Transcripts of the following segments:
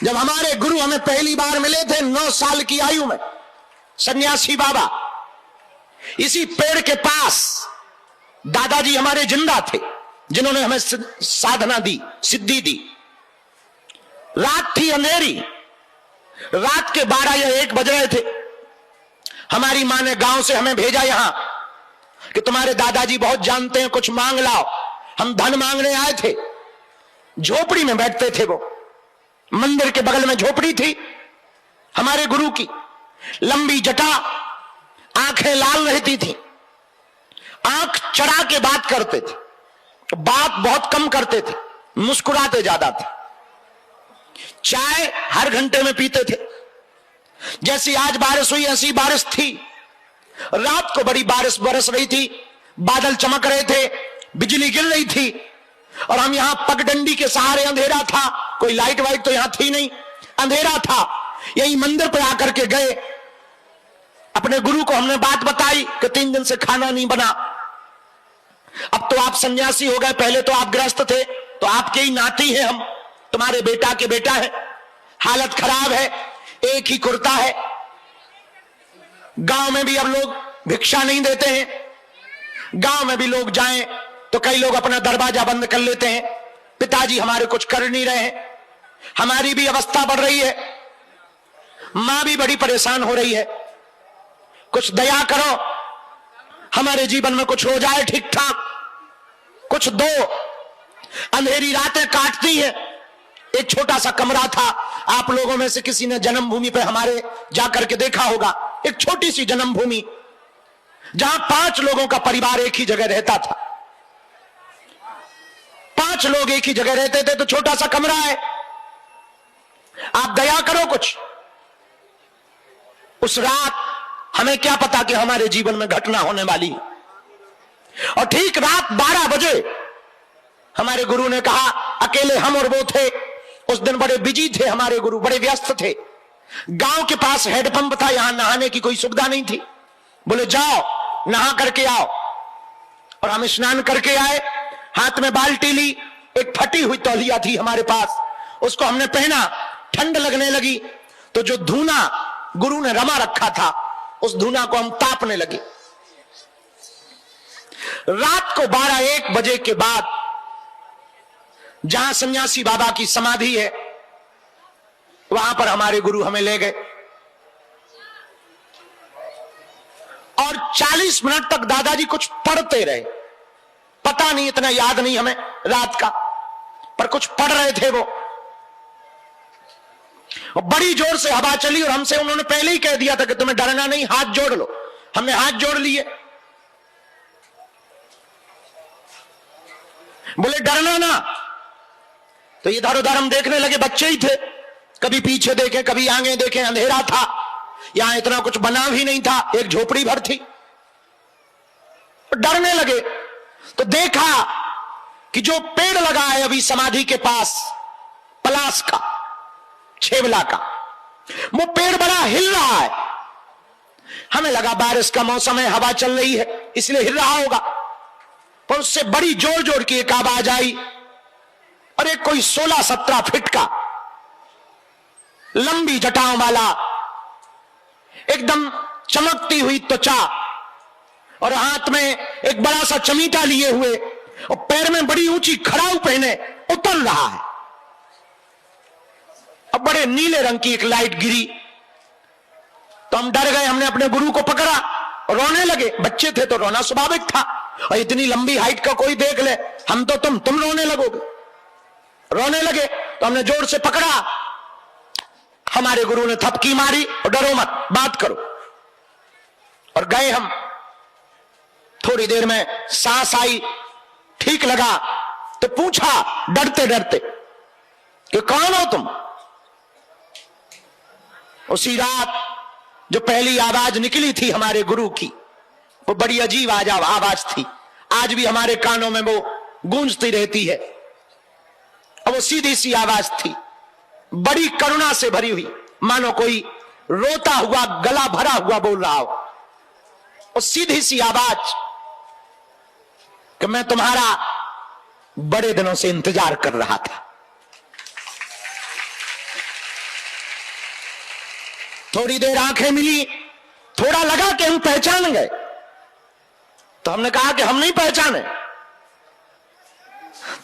जब हमारे गुरु हमें पहली बार मिले थे 9 साल की आयु में, सन्यासी बाबा, इसी पेड़ के पास दादाजी हमारे जिंदा थे, जिन्होंने हमें साधना दी, सिद्धि दी। रात थी अंधेरी, रात के 12 या 1 बज रहे थे। हमारी मां ने गांव से हमें भेजा यहां कि तुम्हारे दादाजी बहुत जानते हैं, कुछ मांग लाओ। हम धन मांगने आए थे। झोपड़ी में बैठते थे वो, मंदिर के बगल में झोपड़ी थी हमारे गुरु की। लंबी जटा, आंखें लाल रहती थी, आंख चढ़ा के बात करते थे, बात बहुत कम करते थे, मुस्कुराते ज्यादा थे। चाय हर घंटे में पीते थे। जैसी आज बारिश हुई ऐसी बारिश थी। रात को बड़ी बारिश बरस रही थी, बादल चमक रहे थे, बिजली गिर रही थी, और हम यहां पगडंडी के सहारे, अंधेरा था, कोई लाइट वाइट तो यहां थी नहीं, अंधेरा था। यही मंदिर पर आकर के गए। अपने गुरु को हमने बात बताई कि 3 दिन से खाना नहीं बना। अब तो आप सन्यासी हो गए, पहले तो आप गृहस्थ थे, तो आपके ही नाती हैं हम, तुम्हारे बेटा के बेटा है। हालत खराब है, एक ही कुर्ता है। गांव में भी अब लोग भिक्षा नहीं देते हैं। गांव में भी लोग जाएं तो कई लोग अपना दरवाजा बंद कर लेते हैं। पिताजी हमारे कुछ कर नहीं रहे हैं। हमारी भी अवस्था बढ़ रही है, मां भी बड़ी परेशान हो रही है। कुछ दया करो, हमारे जीवन में कुछ हो जाए ठीक ठाक, कुछ दो। अंधेरी रातें काटती है। एक छोटा सा कमरा था, आप लोगों में से किसी ने जन्मभूमि पे हमारे जाकर के देखा होगा, एक छोटी सी जन्मभूमि जहां 5 लोगों का परिवार एक ही जगह रहता था। 5 लोग एक ही जगह रहते थे, तो छोटा सा कमरा है। आप दया करो कुछ। उस रात हमें क्या पता कि हमारे जीवन में घटना होने वाली है। और ठीक रात 12 बजे हमारे गुरु ने कहा, अकेले हम और वो थे। उस दिन बड़े बिजी थे हमारे गुरु, बड़े व्यस्त थे। गांव के पास हैंडपंप था, यहां नहाने की कोई सुविधा नहीं थी। बोले जाओ नहा करके आओ। और हम स्नान करके आए, हाथ में बाल्टी ली, एक फटी हुई तौलिया थी हमारे पास, उसको हमने पहना। ठंड लगने लगी तो जो धूना गुरु ने रमा रखा था, उस धूना को हम तापने लगे। रात को 12-1 बजे के बाद जहां सन्यासी बाबा की समाधि है, वहां पर हमारे गुरु हमें ले गए। और 40 मिनट तक दादाजी कुछ पढ़ते रहे। पता नहीं, इतना याद नहीं हमें रात का, पर कुछ पढ़ रहे थे वो। और बड़ी जोर से हवा चली, और हमसे उन्होंने पहले ही कह दिया था कि तुम्हें डरना नहीं, हाथ जोड़ लो। हमने हाथ जोड़ लिए। बोले डरना ना। तो इधर उधर हम देखने लगे, बच्चे ही थे, कभी पीछे देखे कभी आगे देखे। अंधेरा था, यहां इतना कुछ बना भी नहीं था, एक झोपड़ी भर थी। डरने लगे तो देखा कि जो पेड़ लगा है अभी समाधि के पास, पलास का, छेवला का, वो पेड़ बड़ा हिल रहा है। हमें लगा बारिश का मौसम है, हवा चल रही है, इसलिए हिल रहा होगा। पर उससे बड़ी जोर जोर की एक आवाज आई, और एक कोई 16-17 फीट का लंबी जटाओं वाला, एकदम चमकती हुई त्वचा, और हाथ में एक बड़ा सा चमीटा लिए हुए, और पैर में बड़ी ऊंची खड़ाऊ पहने उतर रहा है। अब बड़े नीले रंग की एक लाइट गिरी तो हम डर गए। हमने अपने गुरु को पकड़ा, रोने लगे। बच्चे थे तो रोना स्वाभाविक था, और इतनी लंबी हाइट का कोई देख ले, हम तो तुम रोने लगोगे। रोने लगे तो हमने जोर से पकड़ा। हमारे गुरु ने थपकी मारी, और डरो मत, बात करो। और गए हम। थोड़ी देर में सांस आई, ठीक लगा, तो पूछा डरते डरते कि कौन हो तुम। उसी रात जो पहली आवाज निकली थी हमारे गुरु की, वो बड़ी अजीब आवाज थी। आज भी हमारे कानों में वो गूंजती रहती है। और वो सीधी सी आवाज थी, बड़ी करुणा से भरी हुई, मानो कोई रोता हुआ, गला भरा हुआ बोल रहा हो। और सीधी सी आवाज कि मैं तुम्हारा बड़े दिनों से इंतजार कर रहा था। थोड़ी देर आंखें मिली, थोड़ा लगा कि हम पहचान गए, तो हमने कहा कि हम नहीं पहचाने।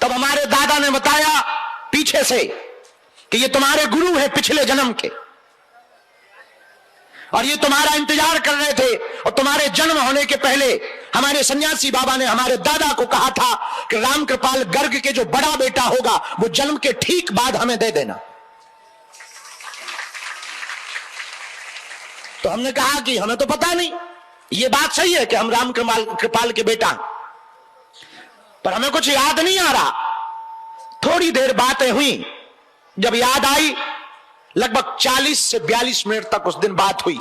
तब हमारे दादा ने बताया पीछे से कि ये तुम्हारे गुरु हैं पिछले जन्म के, और ये तुम्हारा इंतजार कर रहे थे, और तुम्हारे जन्म होने के पहले हमारे सन्यासी बाबा ने हमारे दादा को कहा था कि रामकृपाल गर्ग के जो बड़ा बेटा होगा वो जन्म के ठीक बाद हमें दे देना। तो हमने कहा कि हमें तो पता नहीं, ये बात सही है कि हम रामकृपाल के बेटा हैं, पर हमें कुछ याद नहीं आ रहा। थोड़ी देर बातें हुई, जब याद आई लगभग 40 से 42 मिनट तक उस दिन बात हुई।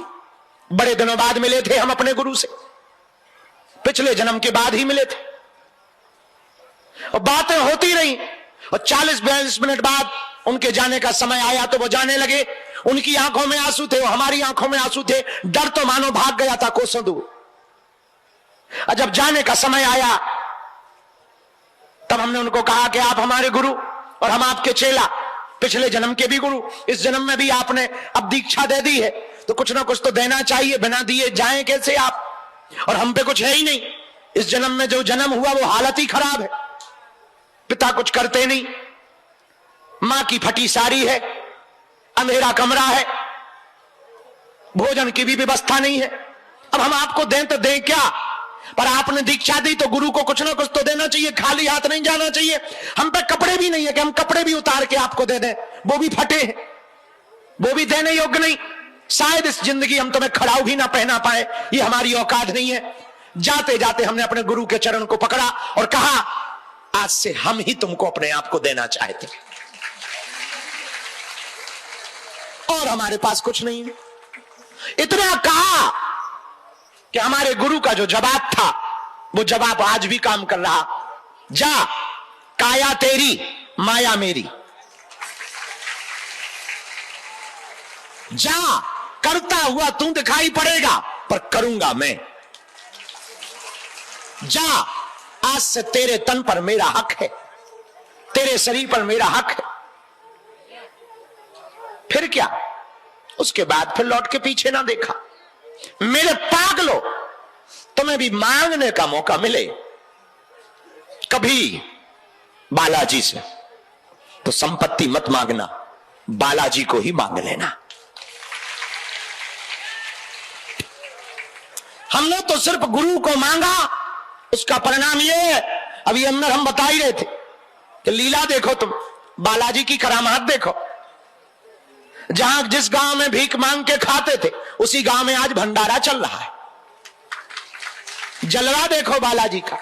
बड़े दिनों बाद मिले थे हम अपने गुरु से, पिछले जन्म के बाद ही मिले थे, और बातें होती रही। और 40-42 मिनट बाद उनके जाने का समय आया तो वो जाने लगे। उनकी आंखों में आंसू थे, हमारी आंखों में आंसू थे, डर तो मानो भाग गया था कोसों दूर। और जब जाने का समय आया तब हमने उनको कहा कि आप हमारे गुरु और हम आपके चेला, पिछले जन्म के भी गुरु, इस जन्म में भी आपने अब दीक्षा दे दी है तो कुछ ना कुछ तो देना चाहिए, बिना दिए जाएं कैसे आप, और हम पे कुछ है ही नहीं। इस जन्म में जो जन्म हुआ वो हालत ही खराब है, पिता कुछ करते नहीं, मां की फटी साड़ी है, अंधेरा कमरा है, भोजन की भी व्यवस्था नहीं है। अब हम आपको दें तो दें क्या, पर आपने दीक्षा दी तो गुरु को कुछ ना कुछ तो देना चाहिए, खाली हाथ नहीं जाना चाहिए। हम पे कपड़े भी नहीं है कि हम कपड़े भी उतार के आपको दे दें, वो भी फटे हैं, वो भी देने योग्य नहीं। शायद इस जिंदगी हम तुम्हें खड़ाऊ भी ना पहना पाए, ये हमारी औकात नहीं है। जाते जाते हमने अपने गुरु के चरण को पकड़ा और कहा आज से हम ही तुमको अपने आप को देना चाहते, और हमारे पास कुछ नहीं है। इतना कहा कि हमारे गुरु का जो जवाब था वो जवाब आज भी काम कर रहा। जा काया तेरी माया मेरी, जा करता हुआ तू दिखाई पड़ेगा पर करूंगा मैं। जा आज से तेरे तन पर मेरा हक है, तेरे शरीर पर मेरा हक है। फिर क्या, उसके बाद फिर लौट के पीछे ना देखा। मेरे पागलो, तुम्हें भी मांगने का मौका मिले कभी बालाजी से तो संपत्ति मत मांगना, बालाजी को ही मांग लेना। हमने तो सिर्फ गुरु को मांगा, उसका परिणाम ये है, अभी अंदर हम बता ही रहे थे कि लीला देखो तुम, बालाजी की करामात देखो। जहां जिस गांव में भीख मांग के खाते थे उसी गांव में आज भंडारा चल रहा है। जलवा देखो बालाजी का।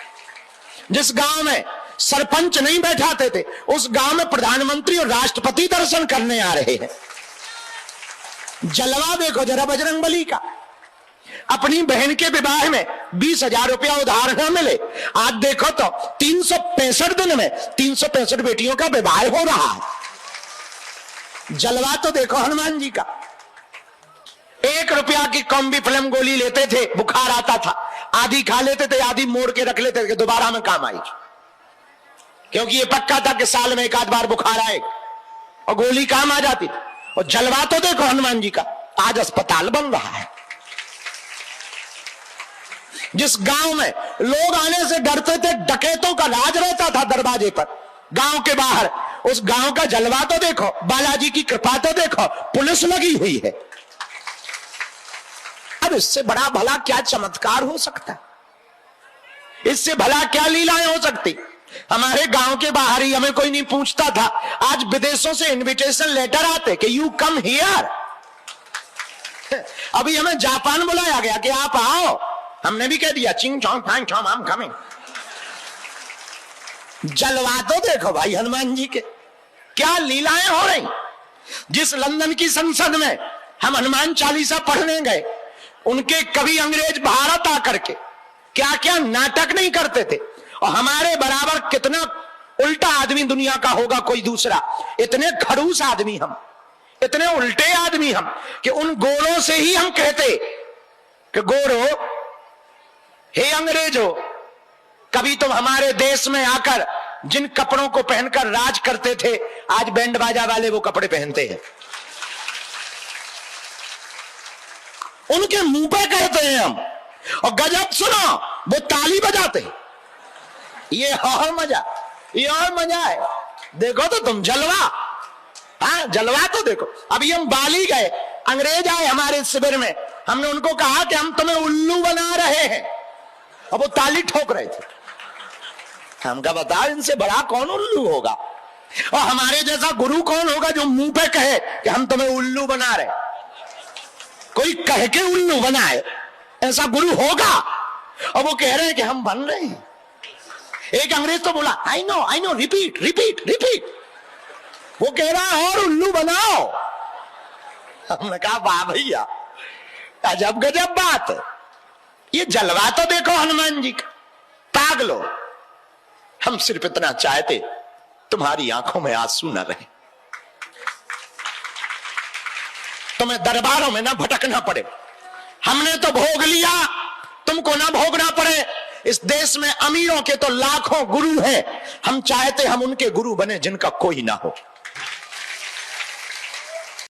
जिस गांव में सरपंच नहीं बैठाते थे उस गांव में प्रधानमंत्री और राष्ट्रपति दर्शन करने आ रहे हैं। जलवा देखो जरा बजरंगबली का। अपनी बहन के विवाह में 20,000 रुपया उधार न मिले, आज देखो तो 365 दिन में 365 बेटियों का विवाह हो रहा है। जलवा तो देखो हनुमान जी का। 1 रुपया की कॉम्बी फिल्म गोली लेते थे, बुखार आता था, आधी खा लेते थे, आधी मोड़ के रख लेते थे, दोबारा में काम आएगी, क्योंकि ये पक्का था कि साल में एक आध बार बुखार आएगा और गोली काम आ जाती थी। और जलवा तो देखो हनुमान जी का, आज अस्पताल बन रहा है। जिस गांव में लोग आने से डरते थे, डकैतों का राज रहता था दरवाजे पर, गांव के बाहर, उस गांव का जलवा तो देखो, बालाजी की कृपा तो देखो, पुलिस लगी हुई है। अब इससे बड़ा भला क्या चमत्कार हो सकता है, इससे भला क्या लीलाएं हो सकती। हमारे गांव के बाहर ही हमें कोई नहीं पूछता था, आज विदेशों से इनविटेशन लेटर आते कि यू कम हियर। अभी हमें जापान बुलाया गया कि आप आओ, हमने भी कह दिया चिंग चोंग फांग चोंग हम कमिंग। जलवा तो देखो भाई हनुमान जी के, क्या लीलाएं हो रही। जिस लंदन की संसद में हम हनुमान चालीसा पढ़ने गए, उनके कवि अंग्रेज भारत आकर के क्या क्या नाटक नहीं करते थे, और हमारे बराबर कितना उल्टा आदमी दुनिया का होगा कोई दूसरा। इतने खड़ूस आदमी हम, इतने उल्टे आदमी हम कि उन गोरों से ही हम कहते कि गोरो, हे अंग्रेजों, कभी तुम हमारे देश में आकर जिन कपड़ों को पहनकर राज करते थे, आज बैंड बाजा वाले वो कपड़े पहनते हैं। उनके मुंह पे कहते हैं हम। और गजब सुनो, वो ताली बजाते, ये और मजा, ये और मजा है। देखो तो तुम जलवा, हाँ जलवा तो देखो। अभी हम बाली गए, अंग्रेज आए हमारे शिविर में, हमने उनको कहा कि हम तुम्हें उल्लू बना रहे हैं, अब वो ताली ठोक रहे थे। हमका बताओ इनसे बड़ा कौन उल्लू होगा, और हमारे जैसा गुरु कौन होगा जो मुंह पे कहे कि हम तुम्हें उल्लू बना रहे। कोई कह के उल्लू बनाए, ऐसा गुरु होगा? और वो कह रहे हैं कि हम बन रहे हैं। एक अंग्रेज तो बोला I know, repeat repeat repeat. वो कह रहा है और उल्लू बनाओ। हमने कहा वाह भैया, अजब गजब बात है। ये जलवा तो देखो हनुमान जी का, पागलो। हम सिर्फ इतना चाहते तुम्हारी आंखों में आंसू न रहे, तुम्हें दरबारों में ना भटकना पड़े। हमने तो भोग लिया, तुमको ना भोगना पड़े। इस देश में अमीरों के तो लाखों गुरु हैं, हम चाहते हम उनके गुरु बने जिनका कोई ना हो।